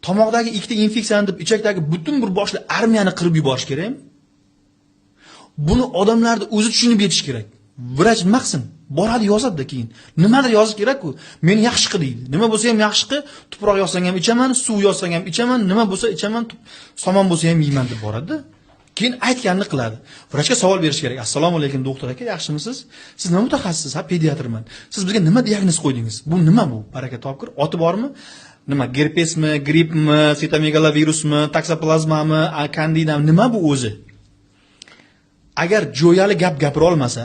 tomoqdagi ikkita infeksiyani deb ichakdagi butun bir boshli armiyani qirib yuborish kerakmi? Buni odamlarni o'zi tushunib yetish kerak. Vrach nima qilsin? Boradi yozadi keyin. Nimadir yozish kerak-ku. Meni yaxshi qil deydi. Nima bo'lsa ham yaxshi qil, tuproq yozsang ham ichaman, suv yozsang ham ichaman, nima bo'lsa ichaman, somon bo'lsa ham yeyman deb boradi. Keyin aytganini qiladi. Vrachga savol berish kerak. Assalomu alaykum doktor aka, yaxshimisiz? Siz nima mutaxassissiz? Ha, pediatrman. Siz bizga nima diagnoz qo'ydingiz? Bu nima bu? Baraka topkir. Oti bormi? Nima, gerpesmi, grippmi, sitomegalovirusmi, taksoplazmami, kandidami, nima bu o'zi? Agar jo'yali gap gapira olmasa,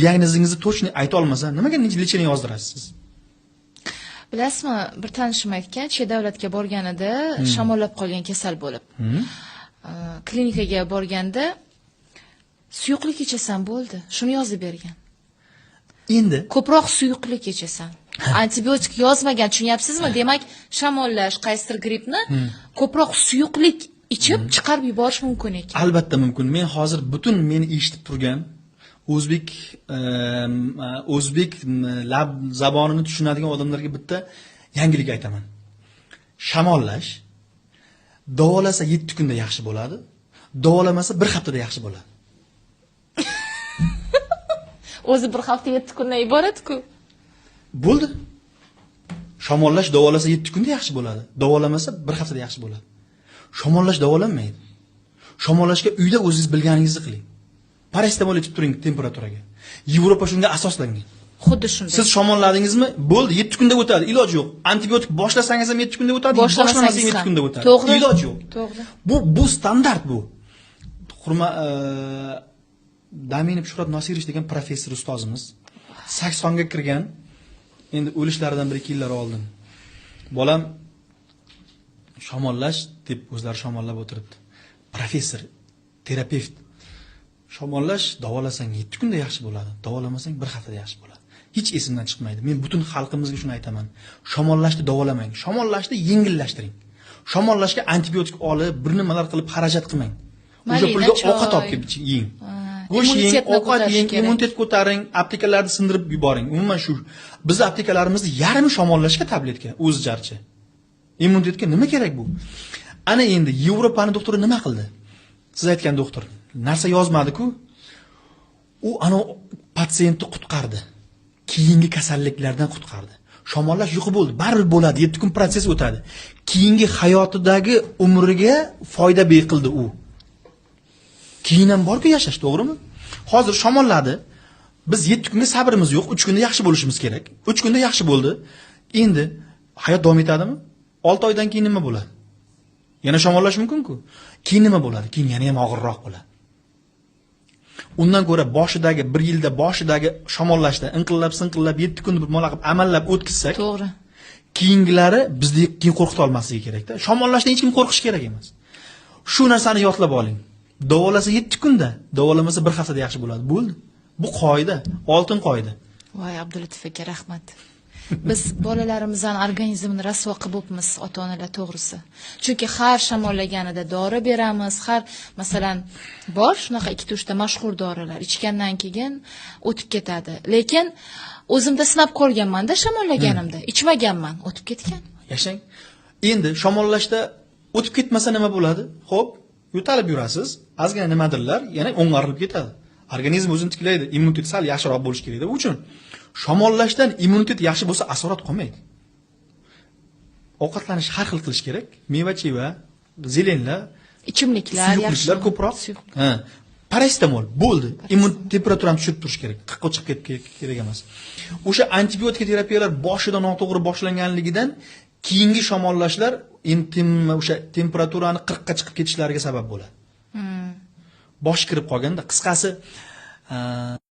diagnozingizni точно ayta olmasa, nimaga lecheniya yozdirasiz? Bilasizmi, bir tanishim aytgan, Che davlatga borganida shamollab qolgan kasal bo'lib. Klinikaga borganda suyuqlik ichasan bo'ldi. Shuni yozib bergan. Endi ko'proq suyuqlik ichasan. Antibiotik yozmagan, tushunyapsizmi? Demak, shamollash, qaysidir grippni ko'proq suyuqlik ichib chiqarib yuborish mumkin ekan. Albatta mumkin. Men hozir butun meni eshitib turgan o'zbek lab zabonini tushunadigan odamlarga bitta yangilik aytaman. Shamollash davolasa 7 kunda yaxshi bo'ladi, davolamasa 1 haftada yaxshi bo'ladi. O'zi 1 hafta 7 kundan iborat-ku. Bo'ldi. Shamollash davolasa 7 kunda yaxshi bo'ladi, davolamasa 1 haftada yaxshi bo'ladi. Shamollash davolanmaydi. Shamollashga uyda o'zingiz bilganingizni qiling. Paracetamol ichib turing temperaturaga. Yevropa shunga asoslangan. Xuddi shunday. Siz shamolladingizmi? Bo'ldi, 7 kunda o'tadi, iloji yo'q. Antibiotik boshlasangiz ham 7 kunda o'tadi, boshlamasangiz ham 7 kunda o'tadi. Iloji yo'q. To'g'ri. Bu standart bu. Daminov Shuhrat Nosirov degan professor ustozimiz 80 ga kirgan. Endi o'lishlaridan 1-2 yillar oldin. Bolam shamollash deb o'zlari shamollab o'tiribdi. Professor, terapevt. Shamollash davolasang 7 kunda yaxshi bo'ladi, davolamasang 1 haftada yaxshi bo'ladi. Hech esimdan chiqmaydi. Men butun xalqimizga shuni aytaman. Shamollashni davolamang, shamollashni yengillashtiring. Shamollashga antibiotik olib, bir nimalar qilib xarajat qilmang. O'sha pulga ovqat olib kelib yeng. Go'sht yeng, ovqat yeng, immunitet ko'taring, aptekalarni sindirib yuboring. Umuman shu bizning aptekalarimizni yarmi shamollashga tabletka, o'zi jarchi. Immunitetga nima kerak bu? Ana endi Yevropani doktori nima qildi? Siz aytgan doktor narsa yozmadi-ku. U ana patsientni qutqardi. Keyingi kasalliklardan qutqardi. Shamollash yo'q bo'ldi, baribir bo'ladi, 7 kun protsess o'tadi. Keyingi hayotidagi umriga foyda beqildi u. Keyin ham bor-ku yashash, to'g'rimi? Hozir shamolladi. Biz 7 kunga sabrimiz yo'q, 3 kunda yaxshi bo'lishimiz kerak. 3 kunda yaxshi bo'ldi. Endi hayot davom etadimi? 6 oydan keyin nima bo'ladi? Yana shamollash mumkin-ku. Keyin nima bo'ladi? Keyin yana ham og'irroq bo'ladi. Undan ko'ra boshidagi 1 yilda boshidagi shamollashda inqillab 7 kun bir mola qilib amallab o'tkazsak, to'g'ri. Keyingilari bizni keyin qo'rqita olmasligi kerak-da. Shamollashdan hech kim qo'rqish kerak emas. Shu narsani yodlab oling. Davolasa 7 kunda, davolamasa 1 haftada yaxshi bo'ladi. Bo'ldi. Bu qoida, oltin qoida. Voy Abdulatif aka, rahmat. Biz bolalarimizning organizmini rasvo qilib o'pmiz, ota-onalar, to'g'risi. Chunki har shamollaganida dori beramiz, har masalan bor shunaqa 2-3 ta mashhur dorilar ichgandan keyin o'tib ketadi. Lekin o'zimda sinab ko'rganman-da shamollaganimda, ichmaganman, o'tib ketgan. Yashang. Endi shamollashda o'tib ketmasa nima bo'ladi? Xo'p, yo'talib yurasiz, ozgina nimadirlar yana o'ng'arilib ketadi. Organizm o'zini tiklaydi, immunitet sal yaxshiroq bo'lish kerak edi. Bu uchun shamollashdan immunitet yaxshi bo'lsa asorat qolmaydi. Ovqatlanishni har xil qilish kerak. Meva-cheva, zelenlar, ichimliklar yaxshi, ko'proq. Ha, paracetamol bo'ldi. Temperaturani tushirib turish kerak. 40 ga chiqib kerak emas. O'sha antibiotik terapiyalar boshida noto'g'ri boshlanganligidan keyingi shamollashlar o'sha temperaturani 40 ga chiqib ketishlariga sabab bo'ladi. Bosh kirib qolganda, qisqasi